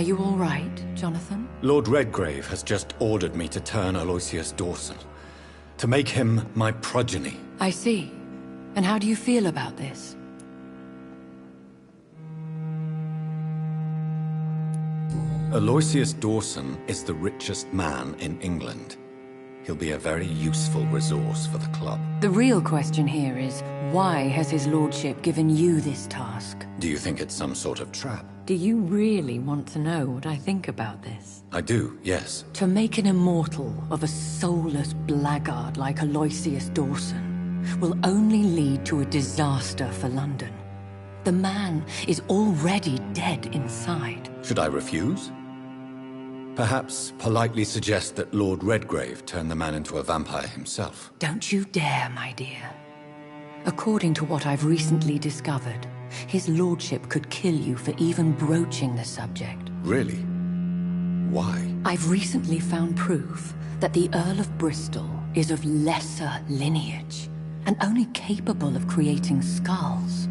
Are you all right, Jonathan? Lord Redgrave has just ordered me to turn Aloysius Dawson. To make him my progeny. I see. And how do you feel about this? Aloysius Dawson is the richest man in England. He'll be a very useful resource for the club. The real question here is, why has his lordship given you this task? Do you think it's some sort of trap? Do you really want to know what I think about this? I do, yes. To make an immortal of a soulless blackguard like Aloysius Dawson will only lead to a disaster for London. The man is already dead inside. Should I refuse? Perhaps politely suggest that Lord Redgrave turn the man into a vampire himself. Don't you dare, my dear. According to what I've recently discovered, his lordship could kill you for even broaching the subject. Really? Why? I've recently found proof that the Earl of Bristol is of lesser lineage and only capable of creating skulls.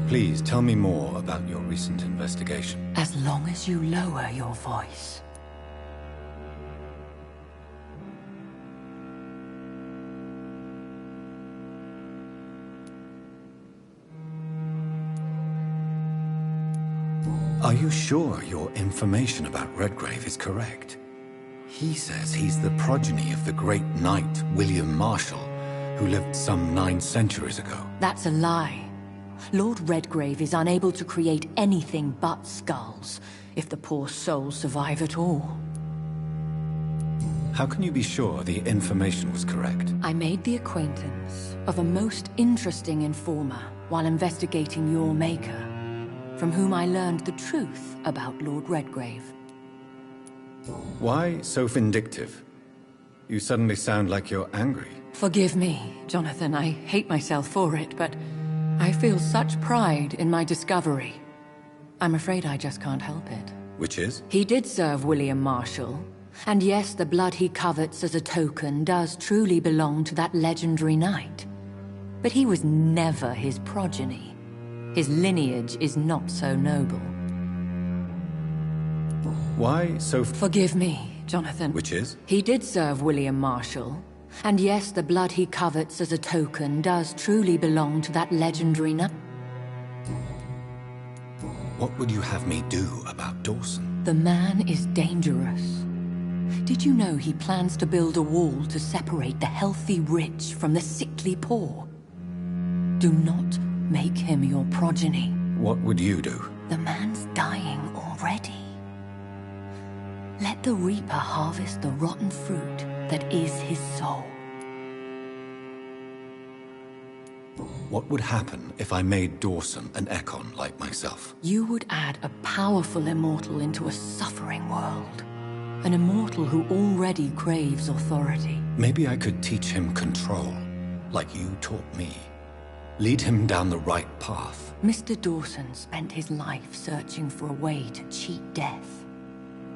Please tell me more about your recent investigation. As long as you lower your voice. Are you sure your information about Redgrave is correct? He says he's the progeny of the great knight William Marshall, who lived some 9 centuries ago. That's a lie. Lord Redgrave is unable to create anything but skulls, if the poor soul survive at all. How can you be sure the information was correct? I made the acquaintance of a most interesting informer while investigating your maker, from whom I learned the truth about Lord Redgrave. Why so vindictive? You suddenly sound like you're angry. Forgive me, Jonathan. I hate myself for it, but I feel such pride in my discovery. I'm afraid I just can't help it. Which is? He did serve William Marshall. And yes, the blood he covets as a token does truly belong to that legendary knight. But he was never his progeny. His lineage is not so noble. Why so... Forgive me, Jonathan. Which is? He did serve William Marshall. And yes, the blood he covets as a token does truly belong to that legendary knight. What would you have me do about Dawson? The man is dangerous. Did you know he plans to build a wall to separate the healthy rich from the sickly poor? Do not make him your progeny. What would you do? The man's dying already. Let the reaper harvest the rotten fruit that is his soul. What would happen if I made Dawson an Ekon like myself? You would add a powerful immortal into a suffering world. An immortal who already craves authority. Maybe I could teach him control, like you taught me. Lead him down the right path. Mr. Dawson spent his life searching for a way to cheat death.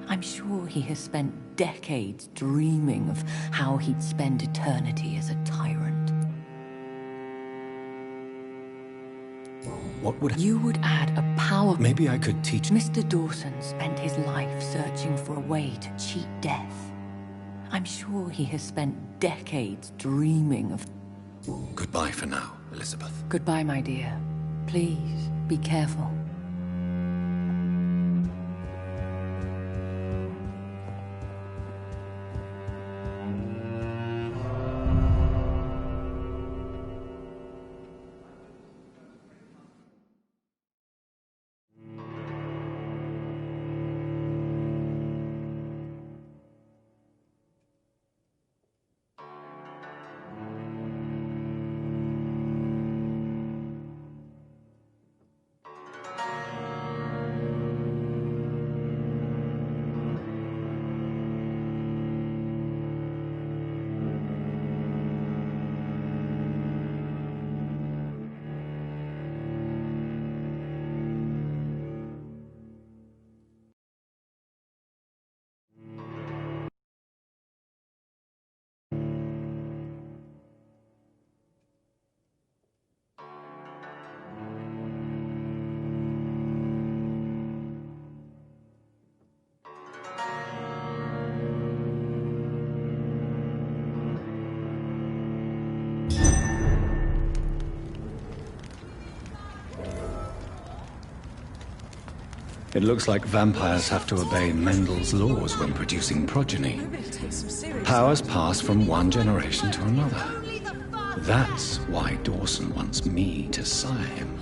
I'm sure he has spent decades dreaming of how he'd spend eternity as a tyrant. What would... You would add a power... Maybe I could teach... Mr. Dawson spent his life searching for a way to cheat death. I'm sure he has spent decades dreaming of... Goodbye for now, Elizabeth. Goodbye, my dear. Please, be careful. It looks like vampires have to obey Mendel's laws when producing progeny. Powers pass from one generation to another. That's why Dawson wants me to sire him.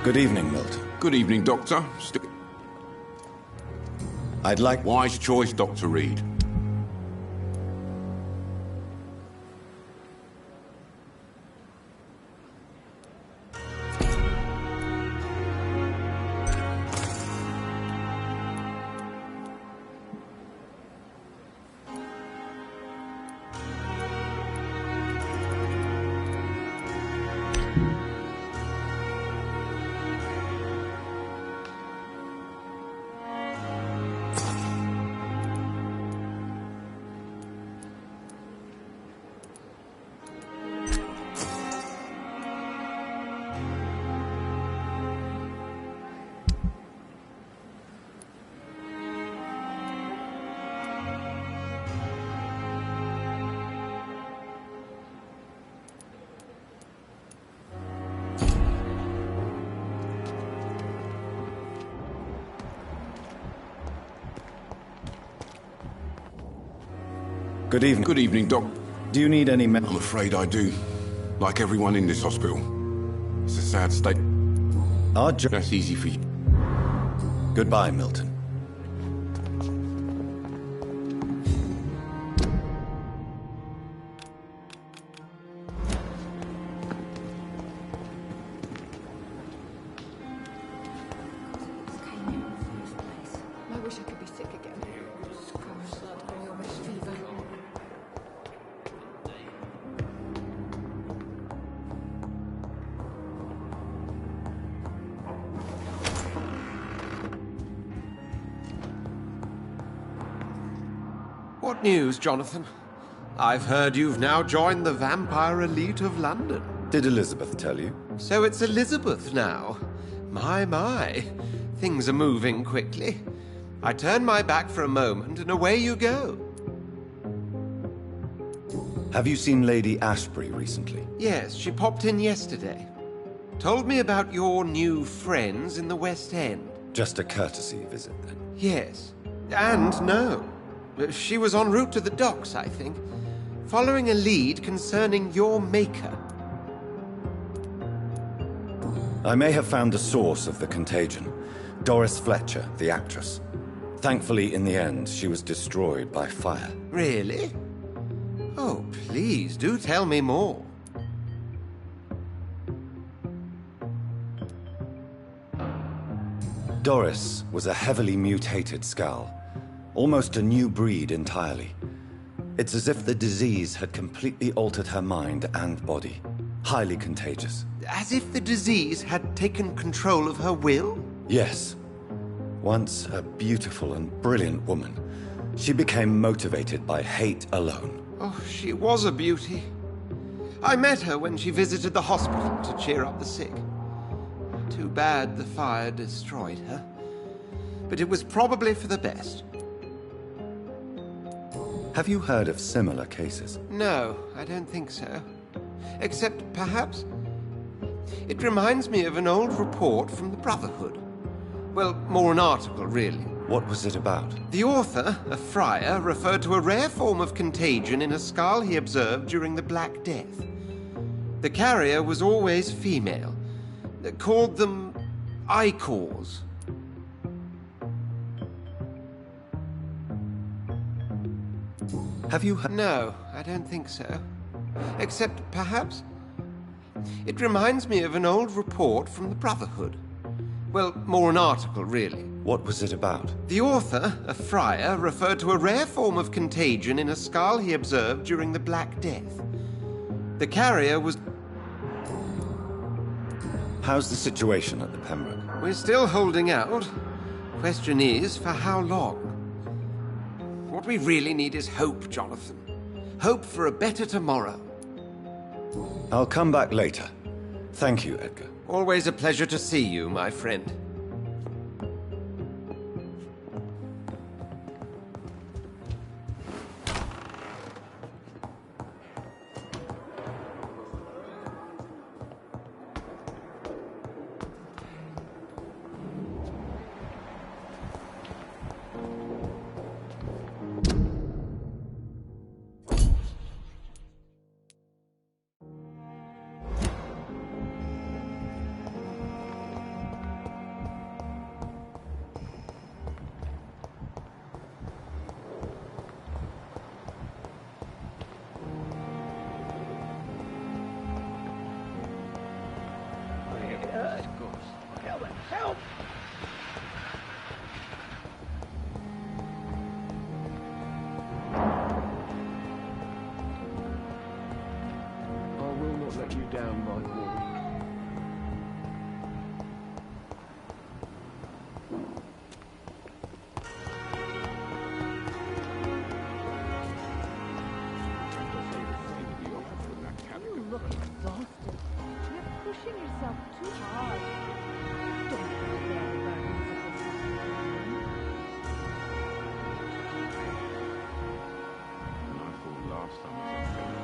Good evening, Milton. Good evening, Doctor. I'd like... Wise choice, Dr. Reed. Good evening. Good evening, Doc. Do you need any I'm afraid I do. Like everyone in this hospital. It's a sad state. That's easy for you. Goodbye, Milton. What news, Jonathan? I've heard you've now joined the vampire elite of London. Did Elizabeth tell you? So it's Elizabeth now. My. Things are moving quickly. I turn my back for a moment and away you go. Have you seen Lady Ashbury recently? Yes, she popped in yesterday. Told me about your new friends in the West End. Just a courtesy visit, then? Yes. And no. She was en route to the docks, I think, following a lead concerning your maker. I may have found the source of the contagion. Doris Fletcher, the actress. Thankfully, in the end, she was destroyed by fire. Really? Oh, please, do tell me more. Doris was a heavily mutated skull, almost a new breed entirely. It's as if the disease had completely altered her mind and body. Highly contagious. As if the disease had taken control of her will? Yes. Once a beautiful and brilliant woman, she became motivated by hate alone. Oh, she was a beauty. I met her when she visited the hospital to cheer up the sick. Too bad the fire destroyed her. But it was probably for the best. Have you heard of similar cases? No, I don't think so. Except, perhaps, it reminds me of an old report from the Brotherhood. Well, more an article, really. What was it about? The author, a friar, referred to a rare form of contagion in a skull he observed during the Black Death. The carrier was always female. They called them Icors. Have you heard? No, I don't think so. Except, perhaps, it reminds me of an old report from the Brotherhood. Well, more an article, really. What was it about? The author, a friar, referred to a rare form of contagion in a skull he observed during the Black Death. The carrier was... How's the situation at the Pembroke? We're still holding out. Question is, for how long? What we really need is hope, Jonathan. Hope for a better tomorrow. I'll come back later. Thank you, Edgar. Always a pleasure to see you, my friend. Let you down, my boy. You look exhausted. You're pushing yourself too hard. Don't bear the burdens of this afternoon. I thought last time was okay.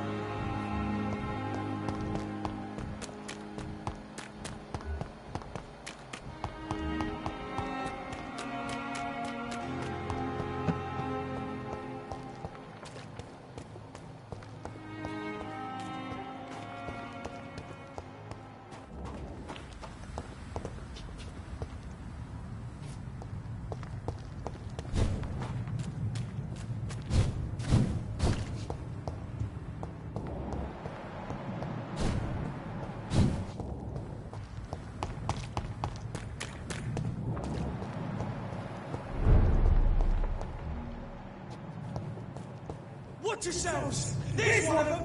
Watch yourselves! There's one of them!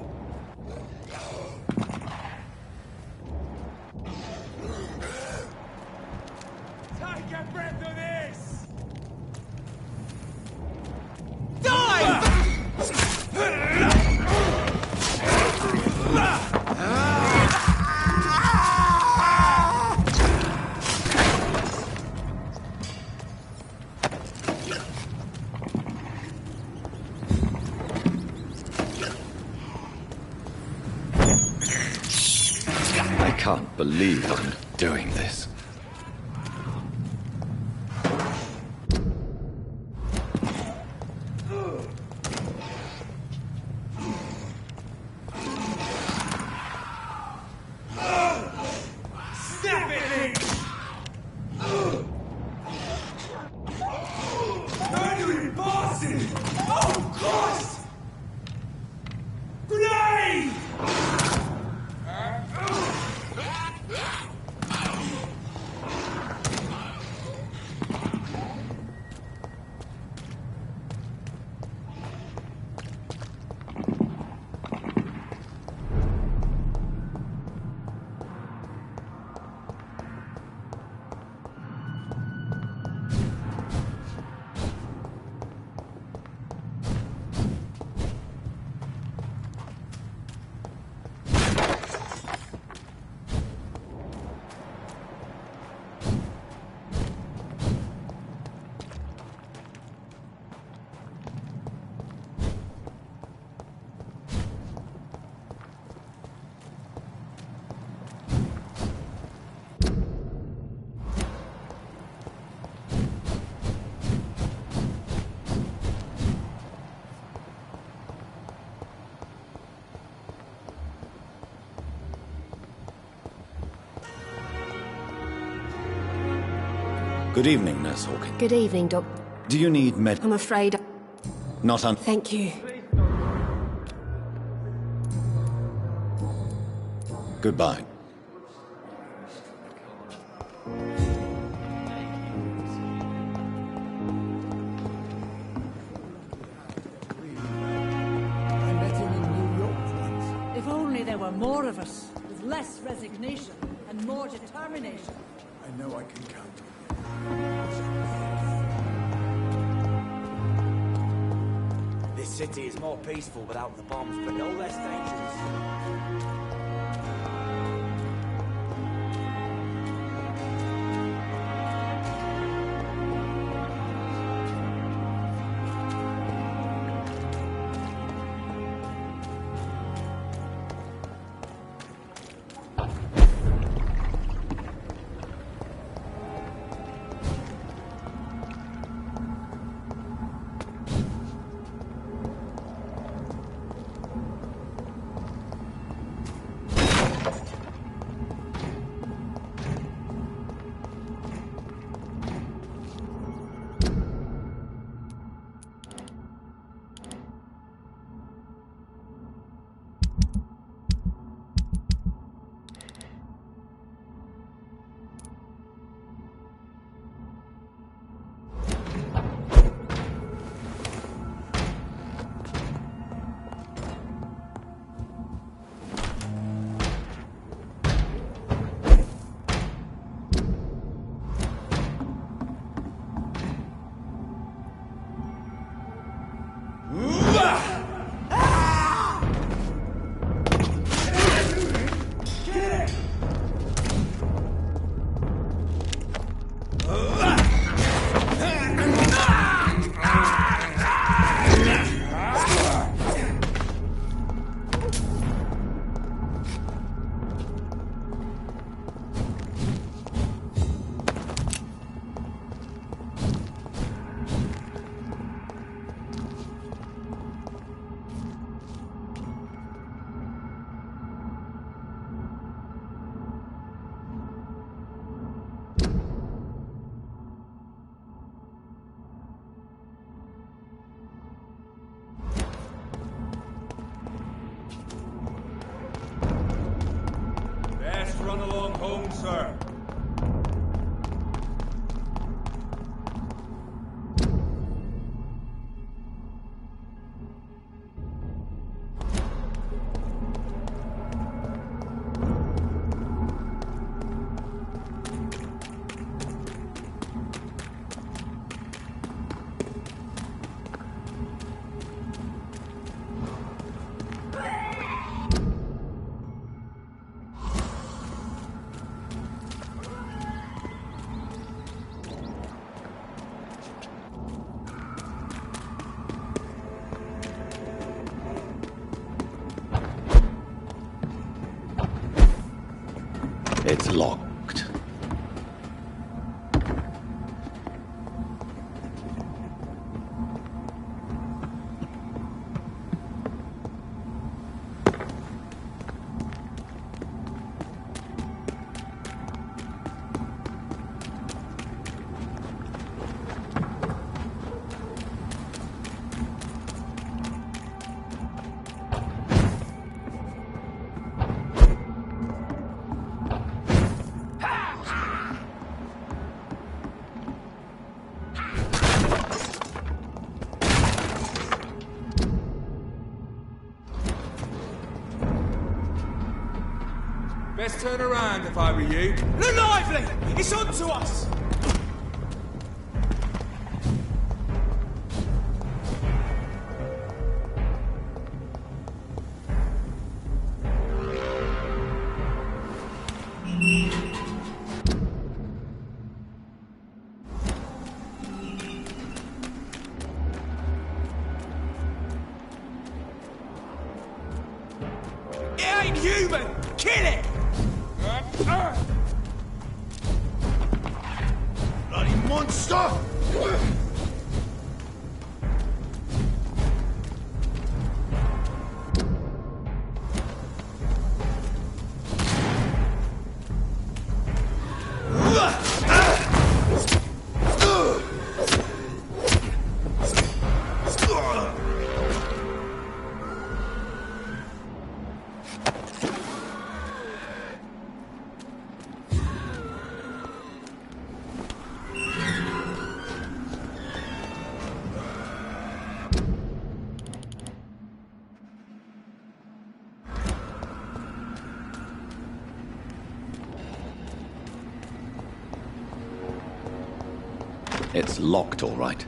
Take a breath of this! I can't believe I'm doing this. Snap it! Murdering bosses! Oh, Christ! Grenade! Good evening, Nurse Hawkins. Good evening, Doc. Do you need med... I'm afraid... Not un... Thank you. Goodbye. I met him in New York once. If only there were more of us, with less resignation and more determination. I know I can count on you. This city is more peaceful without the bombs, but no less dangerous. Run along home, sir. It's locked. Best turn around if I were you. Look lively! It's on to us! It ain't human! Kill it! Bloody monster! It's locked, all right.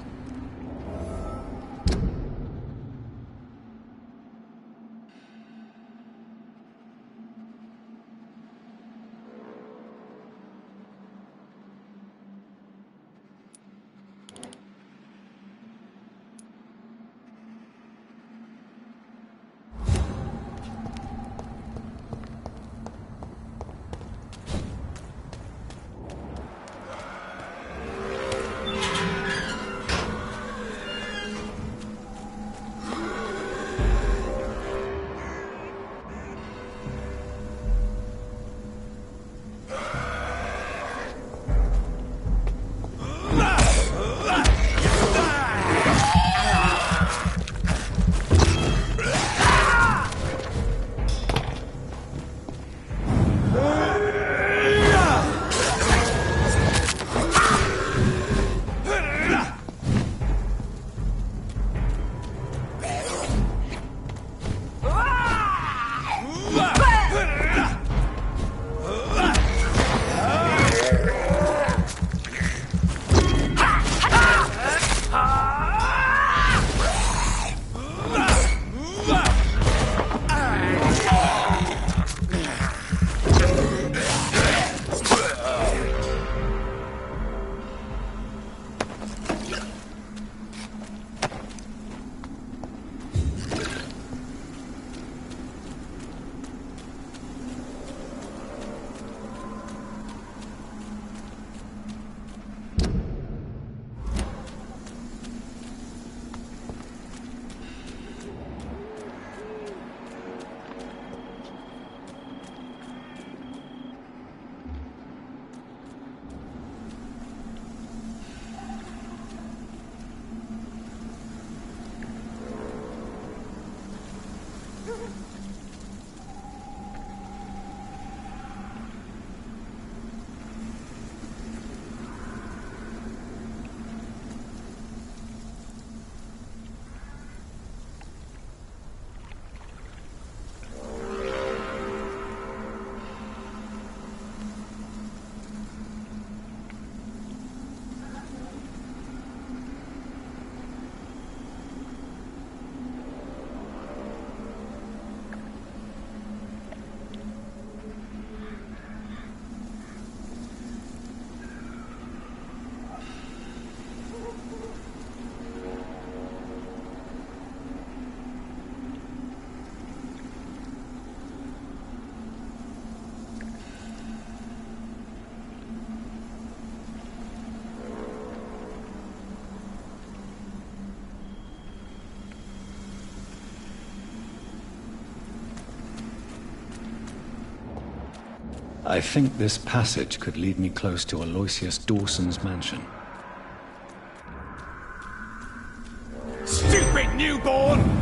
I think this passage could lead me close to Aloysius Dawson's mansion. Stupid newborn!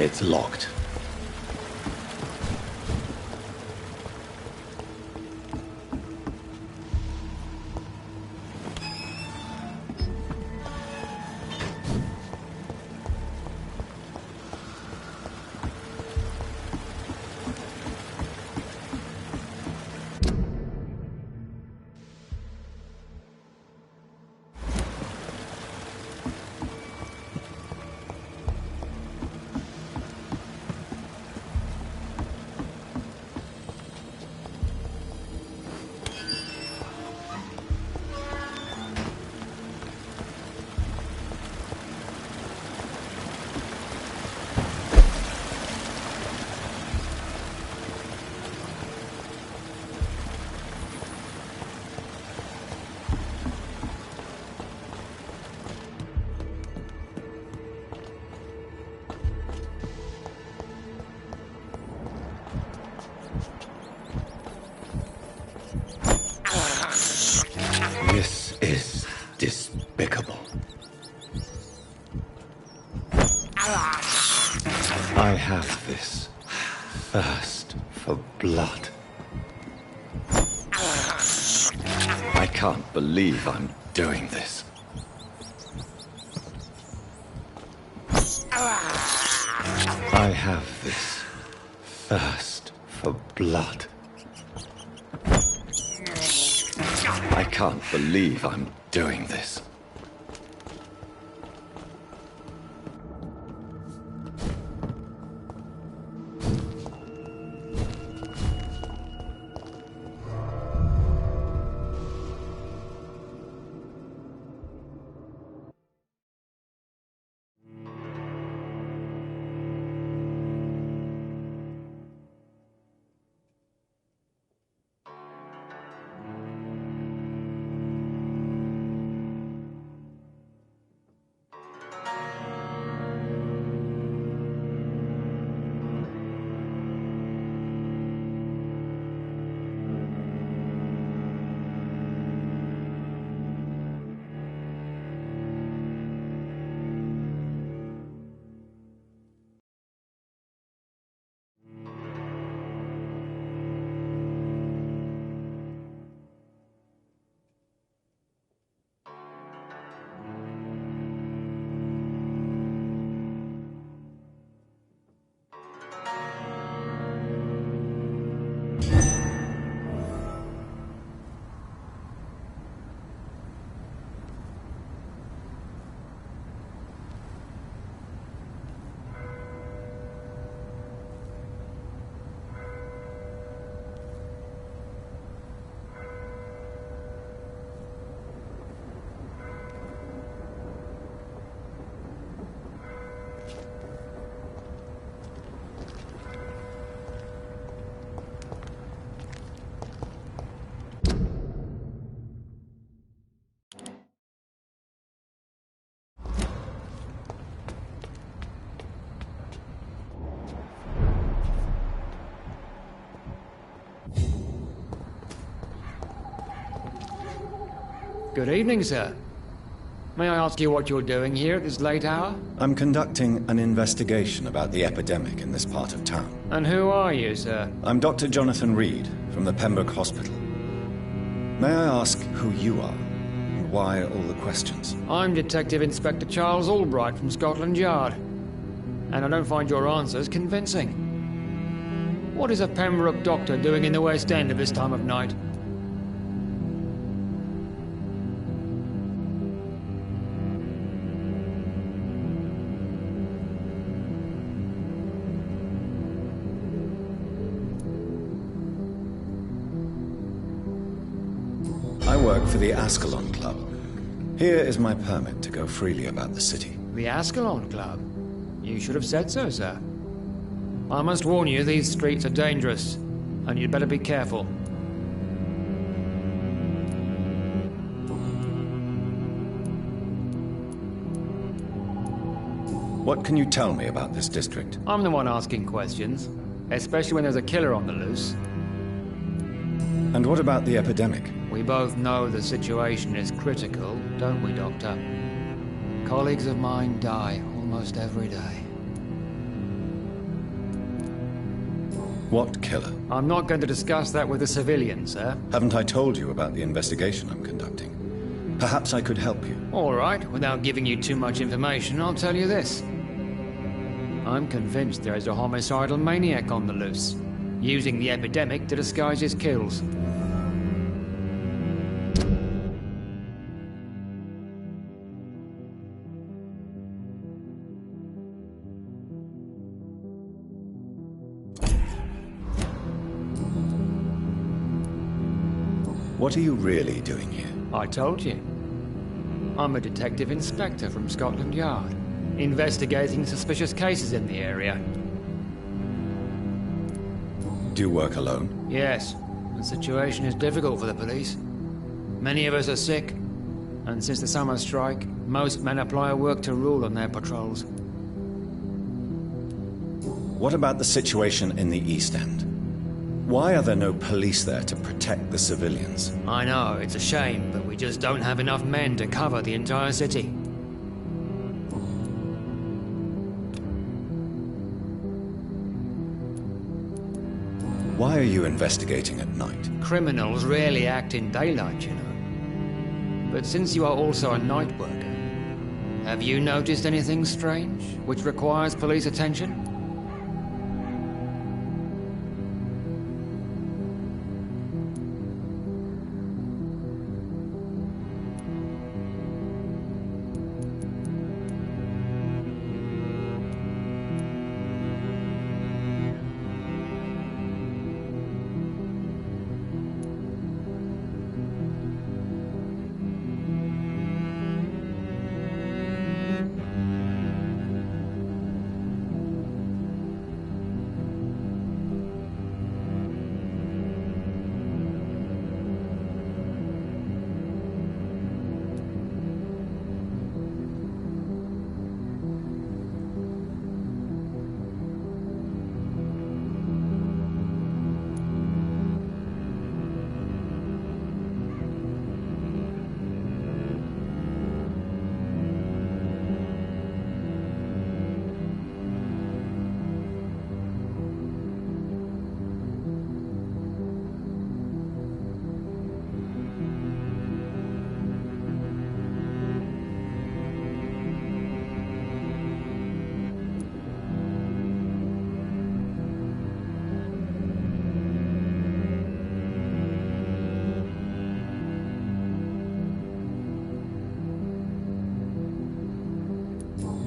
It's locked. This is despicable. I have this thirst for blood. I can't believe I'm doing this. I have this thirst for blood. I can't believe I'm doing this. Good evening, sir. May I ask you what you're doing here at this late hour? I'm conducting an investigation about the epidemic in this part of town. And who are you, sir? I'm Dr. Jonathan Reed, from the Pembroke Hospital. May I ask who you are, and why all the questions? I'm Detective Inspector Charles Albright from Scotland Yard. And I don't find your answers convincing. What is a Pembroke doctor doing in the West End at this time of night? I work for the Ascalon Club. Here is my permit to go freely about the city. The Ascalon Club? You should have said so, sir. I must warn you, these streets are dangerous, and you'd better be careful. What can you tell me about this district? I'm the one asking questions, especially when there's a killer on the loose. And what about the epidemic? We both know the situation is critical, don't we, Doctor? Colleagues of mine die almost every day. What killer? I'm not going to discuss that with the civilians, sir. Haven't I told you about the investigation I'm conducting? Perhaps I could help you. All right, without giving you too much information, I'll tell you this. I'm convinced there is a homicidal maniac on the loose, using the epidemic to disguise his kills. What are you really doing here? I told you. I'm a detective inspector from Scotland Yard, investigating suspicious cases in the area. Do you work alone? Yes, the situation is difficult for the police. Many of us are sick, and since the summer strike, most men apply a work-to-rule on their patrols. What about the situation in the East End? Why are there no police there to protect the civilians? I know, it's a shame, but we just don't have enough men to cover the entire city. Why are you investigating at night? Criminals rarely act in daylight, you know. But since you are also a night worker, have you noticed anything strange, which requires police attention?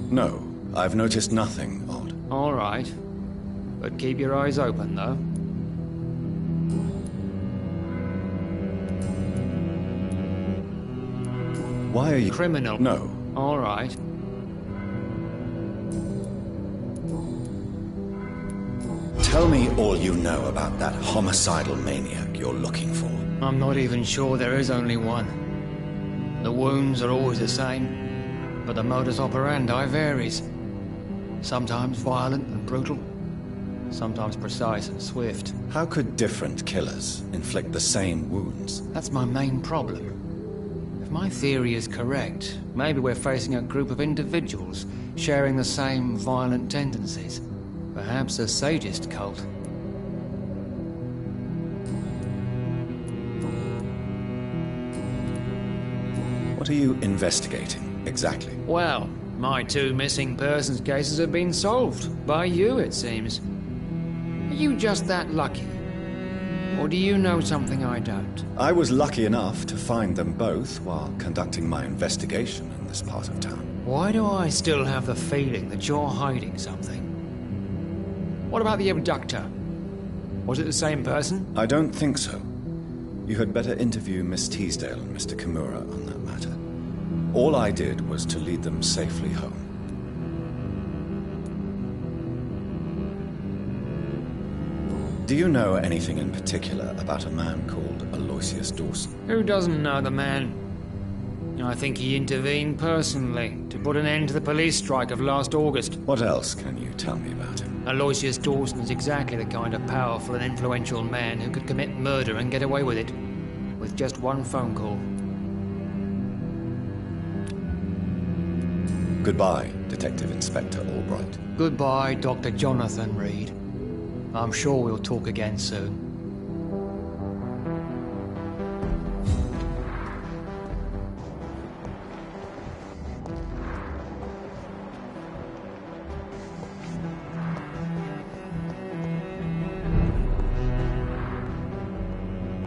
No, I've noticed nothing odd. All right. But keep your eyes open, though. Why are you... Criminal. No. All right. Tell me all you know about that homicidal maniac you're looking for. I'm not even sure there is only one. The wounds are always the same, but the modus operandi varies. Sometimes violent and brutal, sometimes precise and swift. How could different killers inflict the same wounds? That's my main problem. If my theory is correct, maybe we're facing a group of individuals sharing the same violent tendencies. Perhaps a sadist cult. What are you investigating, exactly? Well, my 2 missing persons cases have been solved. By you, it seems. Are you just that lucky? Or do you know something I don't? I was lucky enough to find them both while conducting my investigation in this part of town. Why do I still have the feeling that you're hiding something? What about the abductor? Was it the same person? I don't think so. You had better interview Miss Teasdale and Mr. Kimura on that matter. All I did was to lead them safely home. Do you know anything in particular about a man called Aloysius Dawson? Who doesn't know the man? I think he intervened personally to put an end to the police strike of last August. What else can you tell me about him? Aloysius Dawson is exactly the kind of powerful and influential man who could commit murder and get away with it, with just one phone call. Goodbye, Detective Inspector Albright. Goodbye, Dr. Jonathan Reed. I'm sure we'll talk again soon.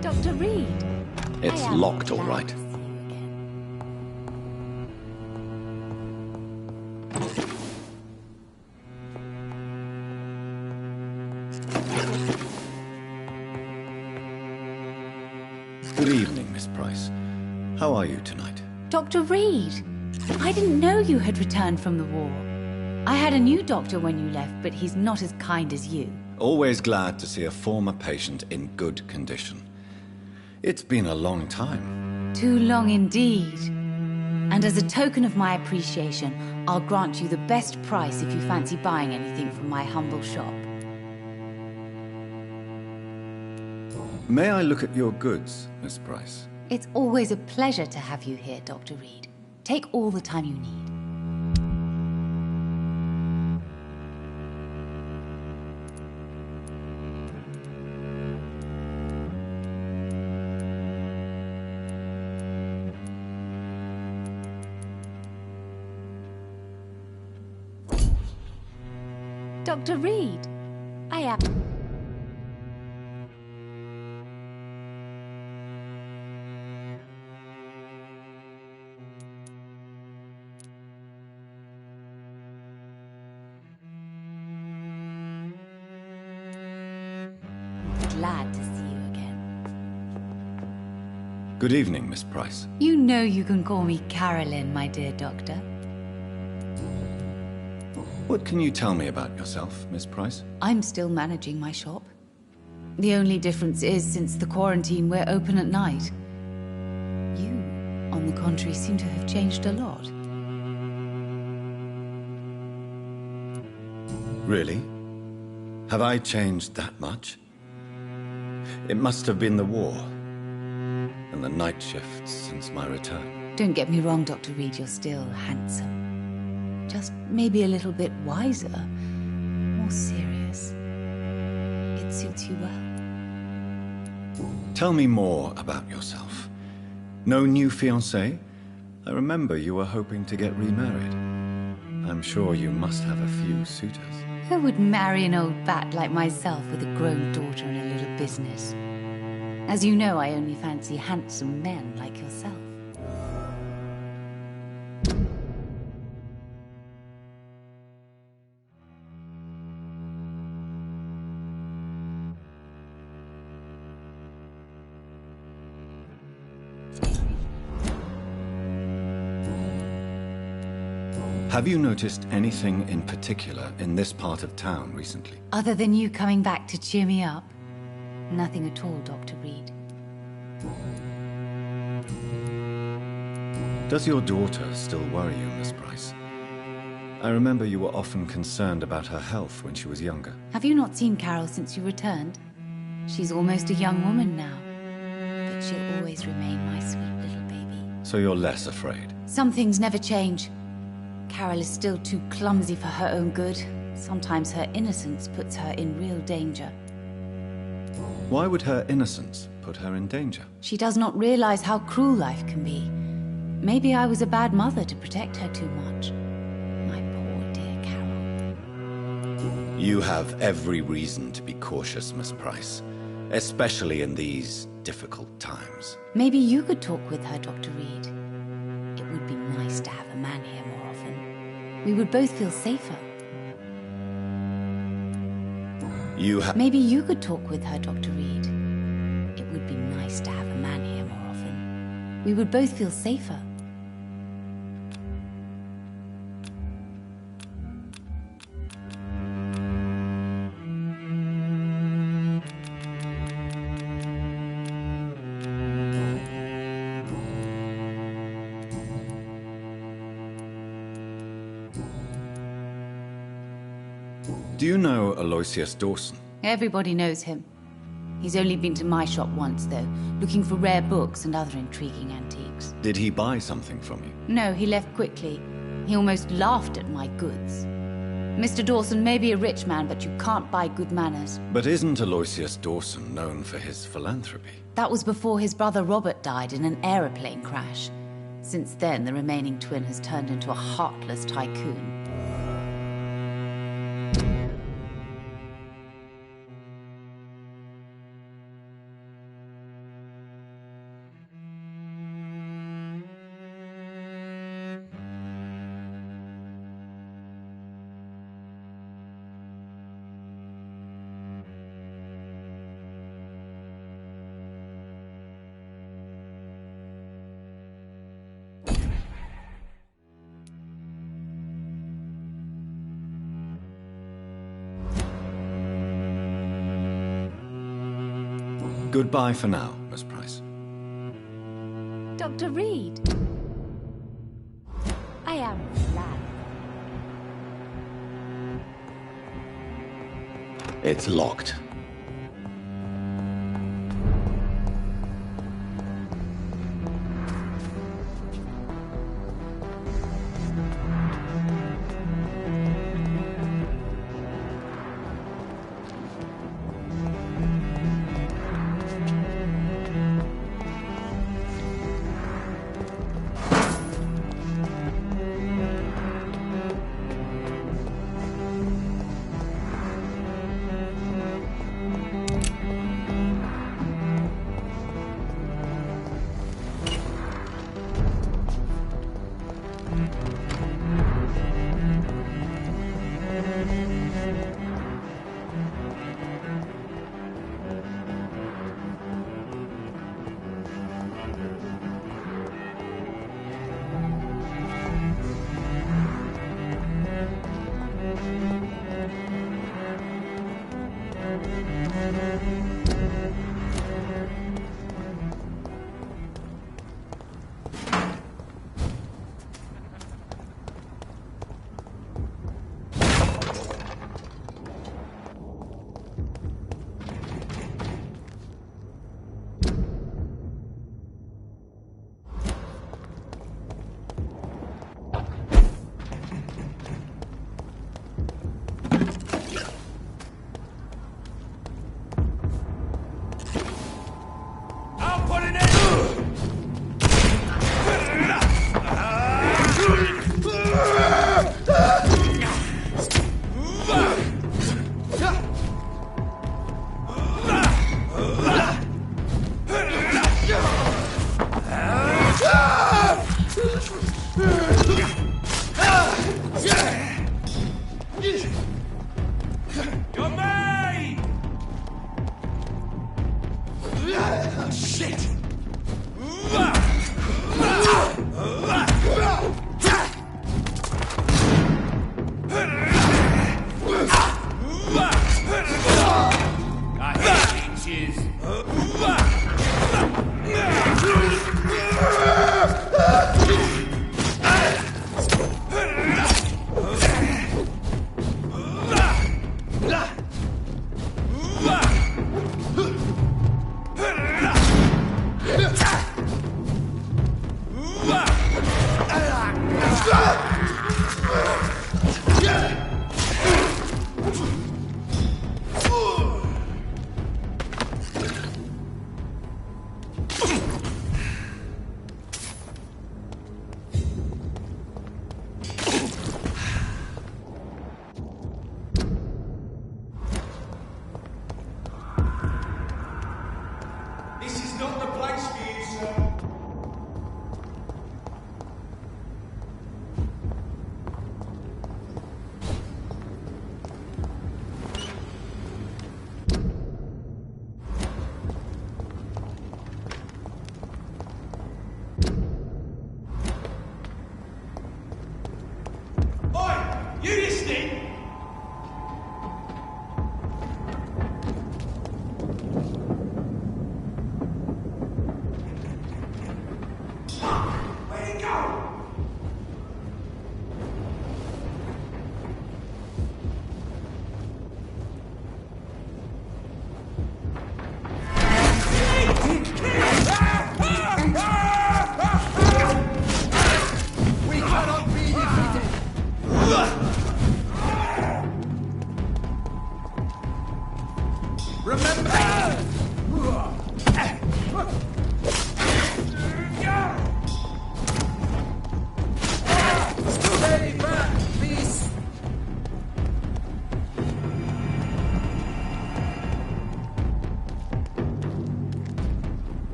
Dr. Reed. It's locked, all right. Good evening, Miss Price. How are you tonight? Dr. Reed, I didn't know you had returned from the war. I had a new doctor when you left, but he's not as kind as you. Always glad to see a former patient in good condition. It's been a long time. Too long indeed. And as a token of my appreciation, I'll grant you the best price if you fancy buying anything from my humble shop. May I look at your goods, Miss Price? It's always a pleasure to have you here, Dr. Reed. Take all the time you need. Dr. Reed, I am... glad to see you again. Good evening, Miss Price. You know you can call me Carolyn, my dear doctor. What can you tell me about yourself, Miss Price? I'm still managing my shop. The only difference is, since the quarantine, we're open at night. You, on the contrary, seem to have changed a lot. Really? Have I changed that much? It must have been the war and the night shifts since my return. Don't get me wrong, Dr. Reed, you're still handsome. Just maybe a little bit wiser, more serious. It suits you well. Tell me more about yourself. No new fiancé? I remember you were hoping to get remarried. I'm sure you must have a few suitors. Who would marry an old bat like myself with a grown daughter and a little business? As you know, I only fancy handsome men like yourself. Have you noticed anything in particular in this part of town recently? Other than you coming back to cheer me up? Nothing at all, Dr. Reed. Does your daughter still worry you, Miss Price? I remember you were often concerned about her health when she was younger. Have you not seen Carol since you returned? She's almost a young woman now. But she'll always remain my sweet little baby. So you're less afraid? Some things never change. Carol is still too clumsy for her own good. Sometimes her innocence puts her in real danger. Why would her innocence put her in danger? She does not realize how cruel life can be. Maybe I was a bad mother to protect her too much. My poor dear Carol. You have every reason to be cautious, Miss Price. Especially in these difficult times. Maybe you could talk with her, Dr. Reed. It would be nice to have a man here more often. We would both feel safer. Maybe you could talk with her, Dr. Reed. It would be nice to have a man here more often. We would both feel safer. Do you know Aloysius Dawson? Everybody knows him. He's only been to my shop once, though, looking for rare books and other intriguing antiques. Did he buy something from you? No, he left quickly. He almost laughed at my goods. Mr. Dawson may be a rich man, but you can't buy good manners. But isn't Aloysius Dawson known for his philanthropy? That was before his brother Robert died in an aeroplane crash. Since then, the remaining twin has turned into a heartless tycoon. Goodbye for now, Miss Price. Dr. Reed. I am glad. It's locked.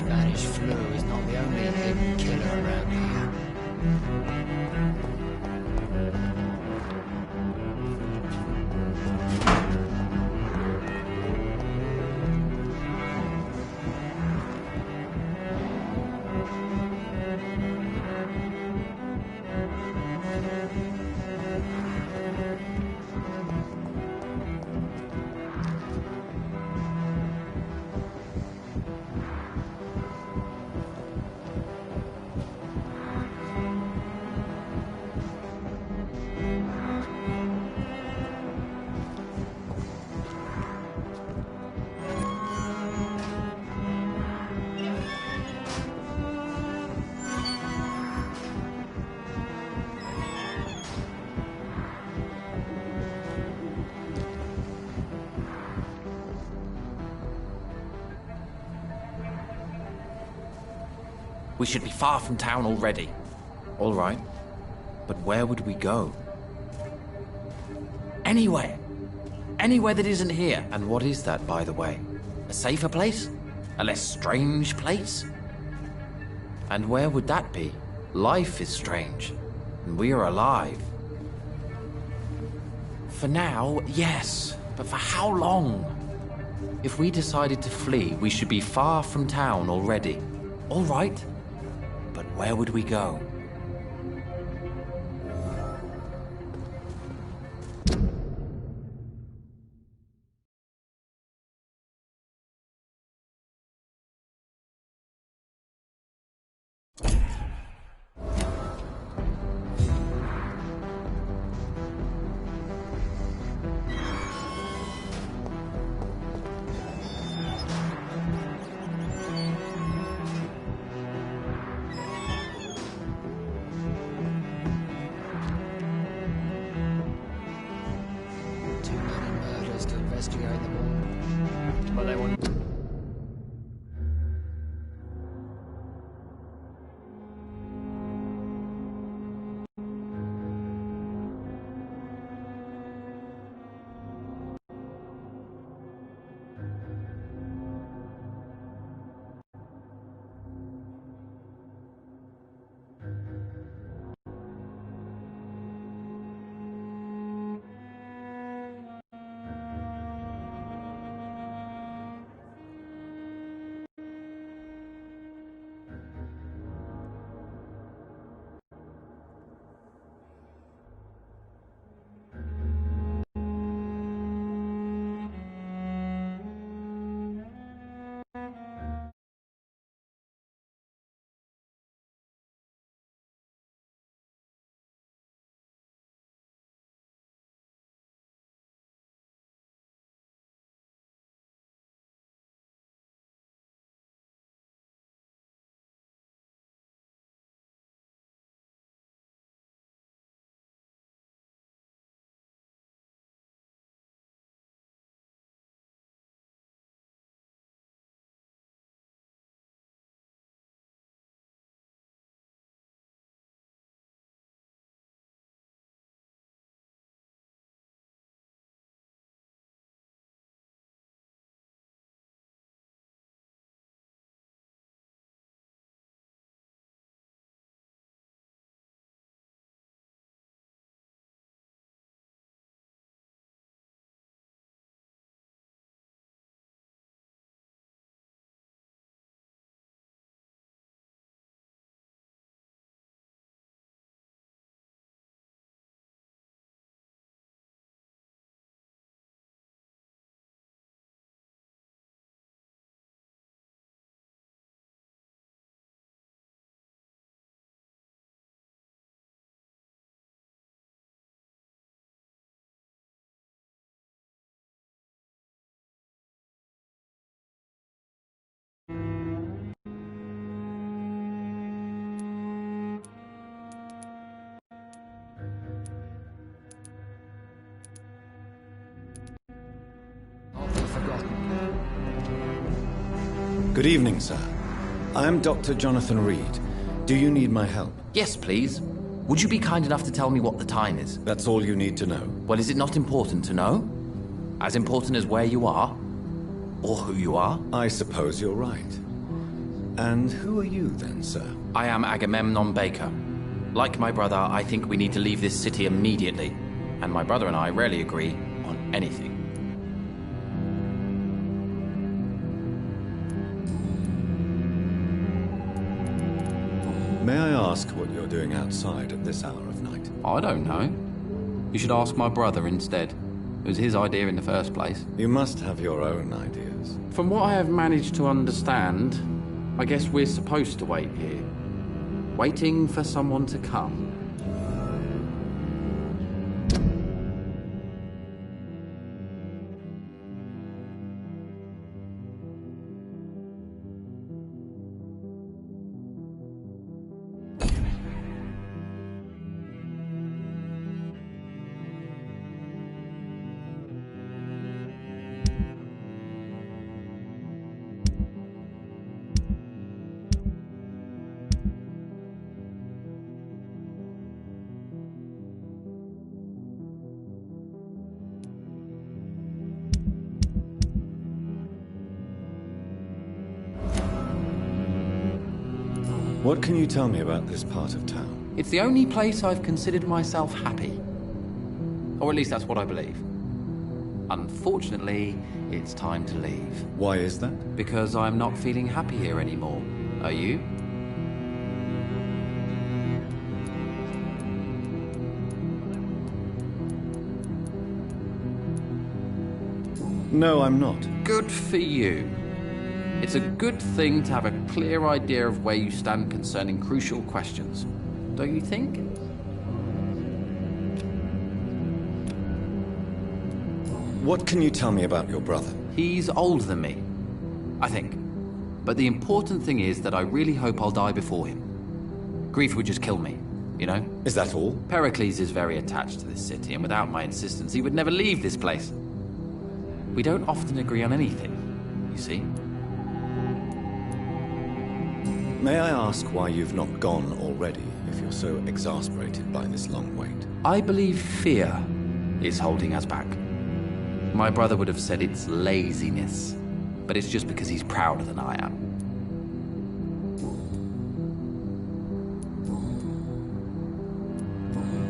Spanish flu is not the only hidden killer around here. We should be far from town already. All right. But where would we go? Anywhere. Anywhere that isn't here. And what is that, by the way? A safer place? A less strange place? And where would that be? Life is strange. And we are alive. For now, yes. But for how long? If we decided to flee, we should be far from town already. All right. But where would we go? Good evening, sir. I am Dr. Jonathan Reed. Do you need my help? Yes, please. Would you be kind enough to tell me what the time is? That's all you need to know. Well, is it not important to know? As important as where you are? Or who you are? I suppose you're right. And who are you then, sir? I am Agamemnon Baker. Like my brother, I think we need to leave this city immediately. And my brother and I rarely agree on anything. May I ask what you're doing outside at this hour of night? I don't know. You should ask my brother instead. It was his idea in the first place. You must have your own ideas. From what I have managed to understand, I guess we're supposed to wait here. Waiting for someone to come. What can you tell me about this part of town? It's the only place I've considered myself happy. Or at least that's what I believe. Unfortunately, it's time to leave. Why is that? Because I'm not feeling happy here anymore. Are you? No, I'm not. Good for you. It's a good thing to have a clear idea of where you stand concerning crucial questions, don't you think? What can you tell me about your brother? He's older than me, I think. But the important thing is that I really hope I'll die before him. Grief would just kill me, you know? Is that all? Pericles is very attached to this city, and without my insistence, he would never leave this place. We don't often agree on anything, you see? May I ask why you've not gone already, if you're so exasperated by this long wait? I believe fear is holding us back. My brother would have said it's laziness, but it's just because he's prouder than I am.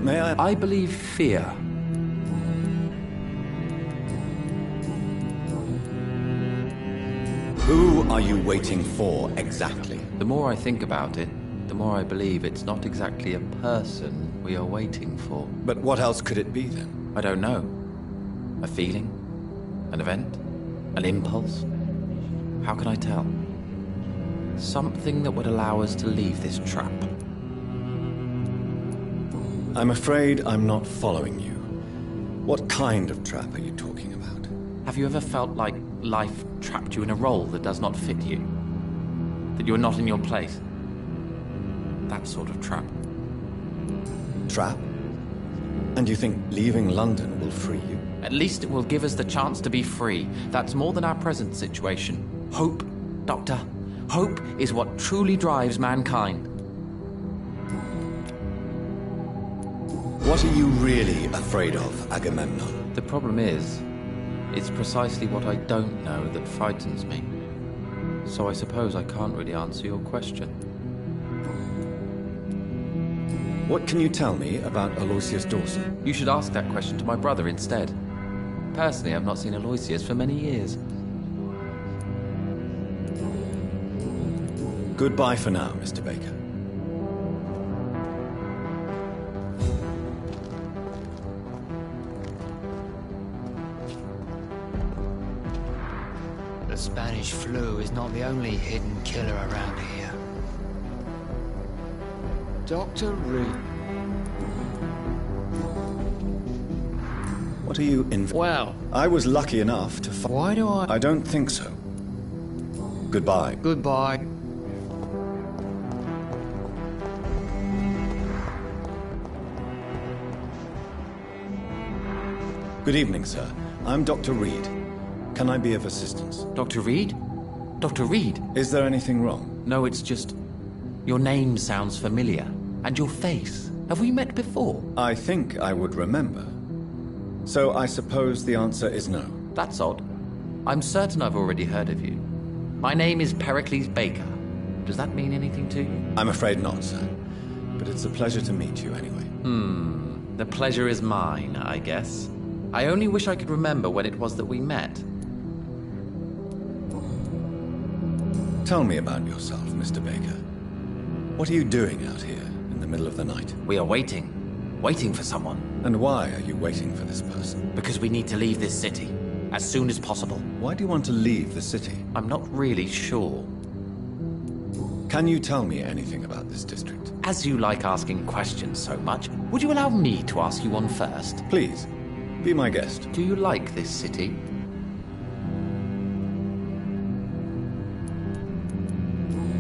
May I? I believe fear. Who are you waiting for, exactly? The more I think about it, the more I believe it's not exactly a person we are waiting for. But what else could it be, then? I don't know. A feeling? An event? An impulse? How can I tell? Something that would allow us to leave this trap. I'm afraid I'm not following you. What kind of trap are you talking about? Have you ever felt like life trapped you in a role that does not fit you? That you're not in your place? That sort of trap. Trap? And you think leaving London will free you? At least it will give us the chance to be free. That's more than our present situation. Hope, Doctor. Hope is what truly drives mankind. What are you really afraid of, Agamemnon? The problem is, it's precisely what I don't know that frightens me. So I suppose I can't really answer your question. What can you tell me about Aloysius Dawson? You should ask that question to my brother instead. Personally, I've not seen Aloysius for many years. Goodbye for now, Mr. Baker. The Spanish flu is not the only hidden killer around here. Dr. Reed. What are you in? Well, I was lucky enough to why do I don't think so. Goodbye. Goodbye. Good evening, sir. I'm Dr. Reed. Can I be of assistance? Dr. Reed? Dr. Reed? Is there anything wrong? No, it's just... your name sounds familiar. And your face. Have we met before? I think I would remember. So I suppose the answer is no. That's odd. I'm certain I've already heard of you. My name is Pericles Baker. Does that mean anything to you? I'm afraid not, sir. But it's a pleasure to meet you anyway. The pleasure is mine, I guess. I only wish I could remember when it was that we met. Tell me about yourself, Mr. Baker. What are you doing out here in the middle of the night? We are waiting. Waiting for someone. And why are you waiting for this person? Because we need to leave this city. As soon as possible. Why do you want to leave the city? I'm not really sure. Can you tell me anything about this district? As you like asking questions so much, would you allow me to ask you one first? Please, be my guest. Do you like this city?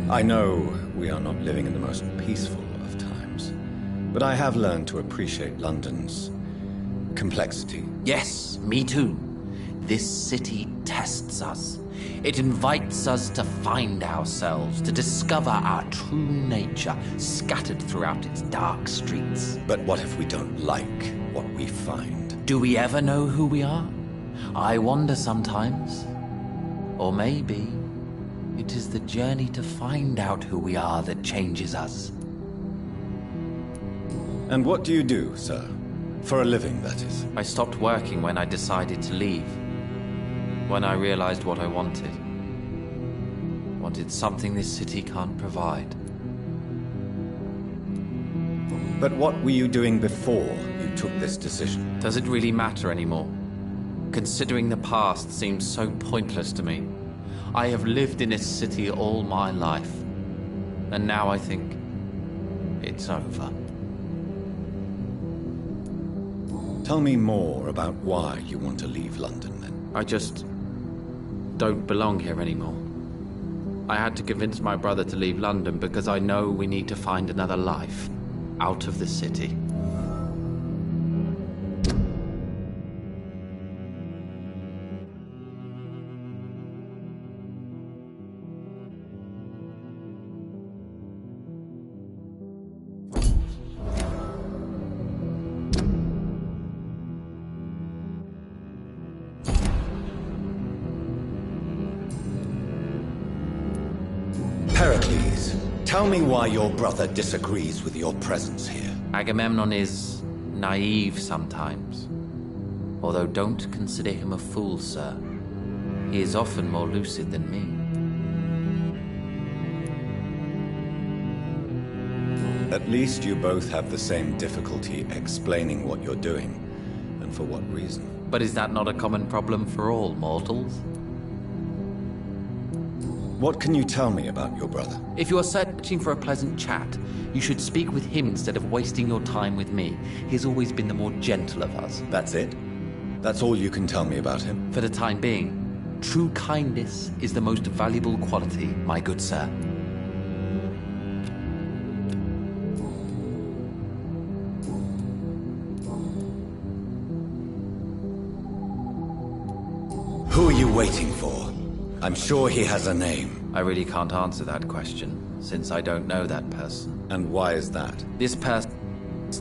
I know we are not living in the most peaceful of times, but I have learned to appreciate London's complexity. Yes, me too. This city tests us. It invites us to find ourselves, to discover our true nature scattered throughout its dark streets. But what if we don't like what we find? Do we ever know who we are? I wonder sometimes. Or maybe it is the journey to find out who we are that changes us. And what do you do, sir? For a living, that is. I stopped working when I decided to leave. When I realized what I wanted. Wanted something this city can't provide. But what were you doing before you took this decision? Does it really matter anymore? Considering the past seems so pointless to me. I have lived in this city all my life. And now I think it's over. Tell me more about why you want to leave London, then. I just don't belong here anymore. I had to convince my brother to leave London because I know we need to find another life out of the city. Pericles, tell me why your brother disagrees with your presence here. Agamemnon is naive sometimes. Although don't consider him a fool, sir. He is often more lucid than me. At least you both have the same difficulty explaining what you're doing, and for what reason. But is that not a common problem for all mortals? What can you tell me about your brother? If you are searching for a pleasant chat, you should speak with him instead of wasting your time with me. He's always been the more gentle of us. That's it? That's all you can tell me about him? For the time being, true kindness is the most valuable quality, my good sir. Who are you waiting for? I'm sure he has a name. I really can't answer that question, since I don't know that person. And why is that? This person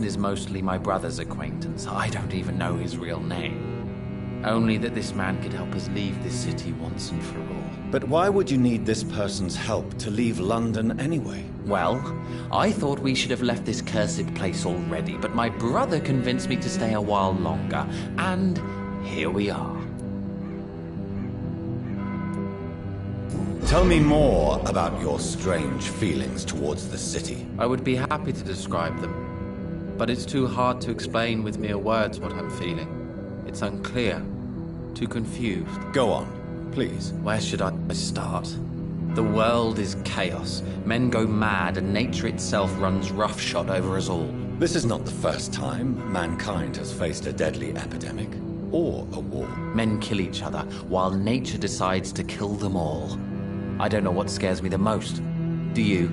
is mostly my brother's acquaintance. I don't even know his real name. Only that this man could help us leave this city once and for all. But why would you need this person's help to leave London anyway? Well, I thought we should have left this cursed place already, but my brother convinced me to stay a while longer, and here we are. Tell me more about your strange feelings towards the city. I would be happy to describe them, but it's too hard to explain with mere words what I'm feeling. It's unclear, too confused. Go on, please. Where should I start? The world is chaos. Men go mad, and nature itself runs roughshod over us all. This is not the first time mankind has faced a deadly epidemic, or a war. Men kill each other, while nature decides to kill them all. I don't know what scares me the most. Do you?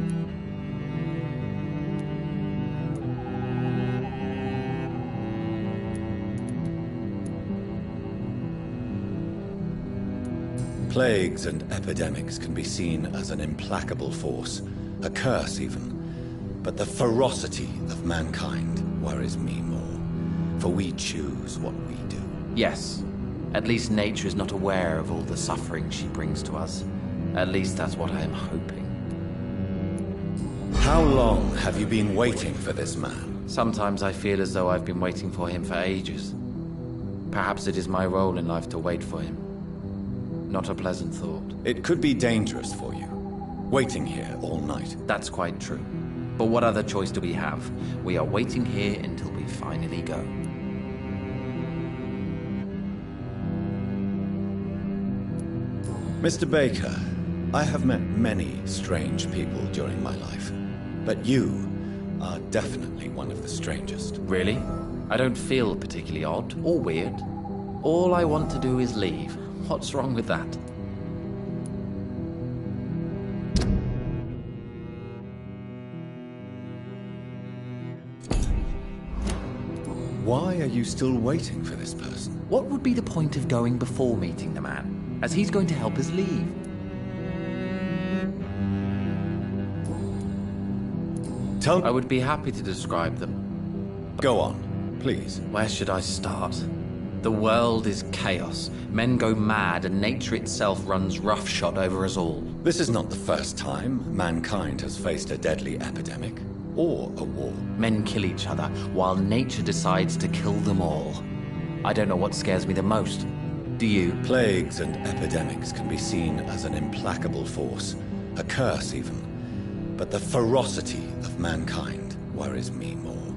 Plagues and epidemics can be seen as an implacable force, a curse even. But the ferocity of mankind worries me more, for we choose what we do. Yes. At least nature is not aware of all the suffering she brings to us. At least that's what I am hoping. How long have you been waiting for this man? Sometimes I feel as though I've been waiting for him for ages. Perhaps it is my role in life to wait for him. Not a pleasant thought. It could be dangerous for you, waiting here all night. That's quite true. But what other choice do we have? We are waiting here until we finally go. Mr. Baker, I have met many strange people during my life, but you are definitely one of the strangest. Really? I don't feel particularly odd or weird. All I want to do is leave. What's wrong with that? Why are you still waiting for this person? What would be the point of going before meeting the man, as he's going to help us leave? Tell me. I would be happy to describe them. Go on, please. Where should I start? The world is chaos. Men go mad, and nature itself runs roughshod over us all. This is not the first time mankind has faced a deadly epidemic or a war. Men kill each other, while nature decides to kill them all. I don't know what scares me the most. Do you? Plagues and epidemics can be seen as an implacable force, a curse even. But the ferocity of mankind worries me more,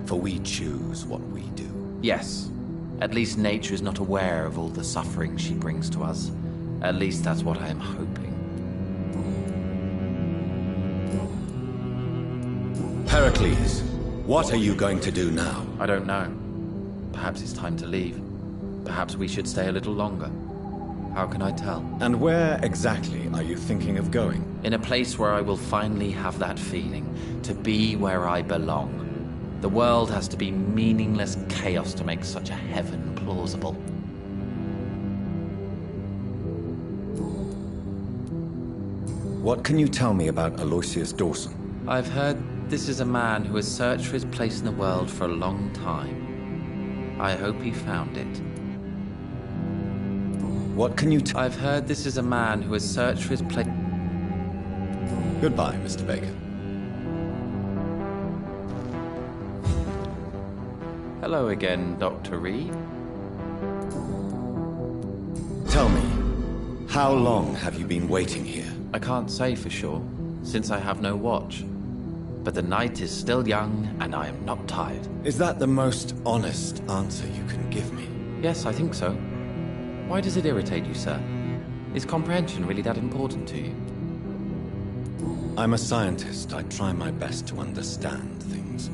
for we choose what we do. Yes. At least nature is not aware of all the suffering she brings to us. At least that's what I am hoping. Pericles, what are you going to do now? I don't know. Perhaps it's time to leave. Perhaps we should stay a little longer. How can I tell? And where exactly are you thinking of going? In a place where I will finally have that feeling, to be where I belong. The world has to be meaningless chaos to make such a heaven plausible. What can you tell me about Aloysius Dawson? I've heard this is a man who has searched for his place in the world for a long time. I hope he found it. What can you tell? I've heard this is a man who has searched for his place. Goodbye, Mr. Baker. Hello again, Dr. Reed. Tell me, how long have you been waiting here? I can't say for sure, since I have no watch. But the night is still young, and I am not tired. Is that the most honest answer you can give me? Yes, I think so. Why does it irritate you, sir? Is comprehension really that important to you? I'm a scientist. I try my best to understand things.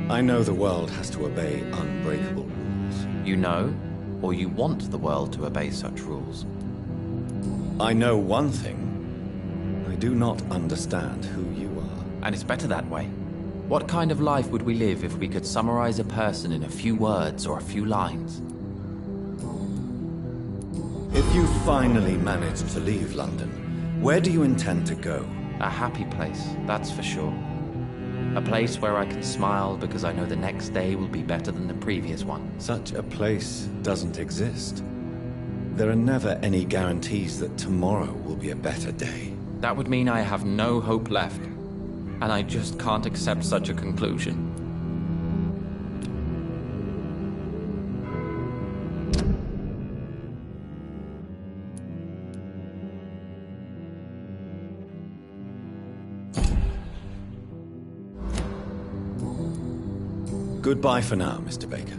I know the world has to obey unbreakable rules. You know, or you want the world to obey such rules? I know one thing. I do not understand who you are. And it's better that way. What kind of life would we live if we could summarize a person in a few words or a few lines? If you finally manage to leave London, where do you intend to go? A happy place, that's for sure. A place where I can smile because I know the next day will be better than the previous one. Such a place doesn't exist. There are never any guarantees that tomorrow will be a better day. That would mean I have no hope left. And I just can't accept such a conclusion. Goodbye for now, Mr. Baker.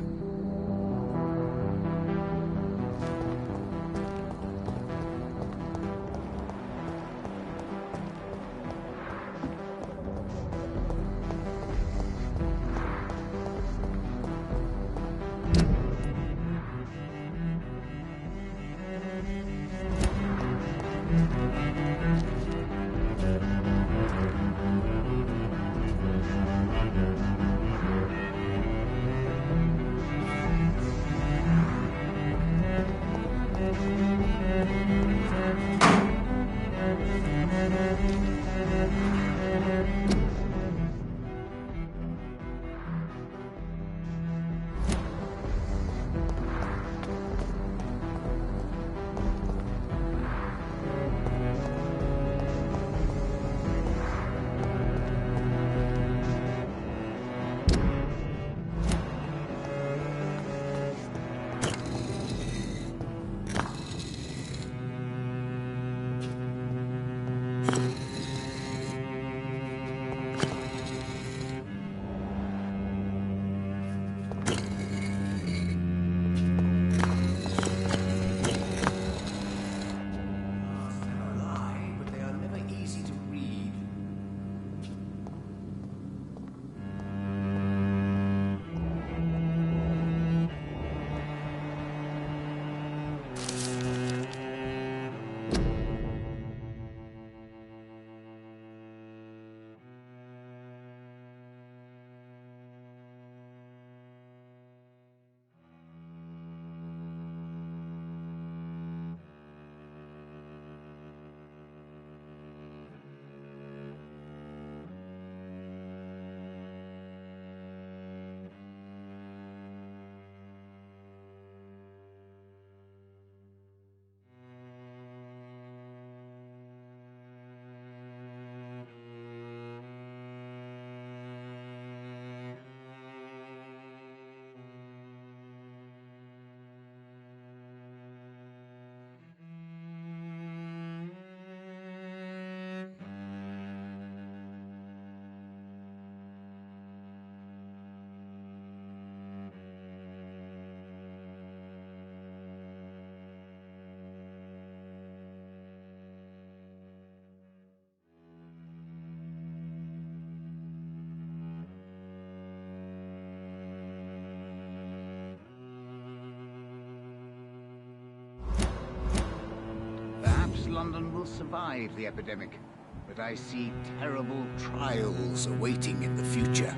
London will survive the epidemic, but I see terrible trials awaiting in the future.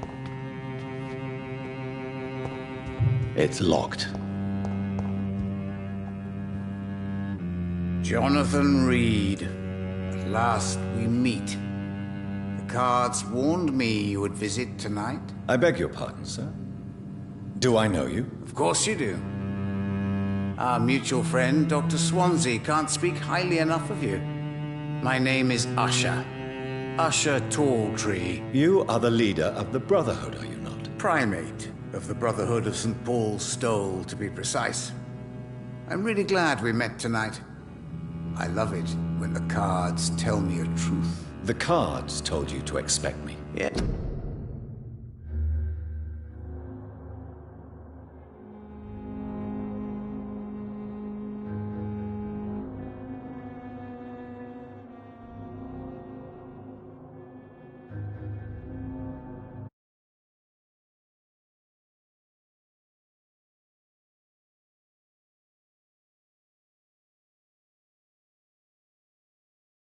It's locked. Jonathan Reed. At last we meet. The cards warned me you would visit tonight. I beg your pardon, sir. Do I know you? Of course you do. Our mutual friend, Dr. Swansea, can't speak highly enough of you. My name is Usher. Usher Talltree. You are the leader of the Brotherhood, are you not? Primate of the Brotherhood of St. Paul's Stole, to be precise. I'm really glad we met tonight. I love it when the cards tell me a truth. The cards told you to expect me. Yeah.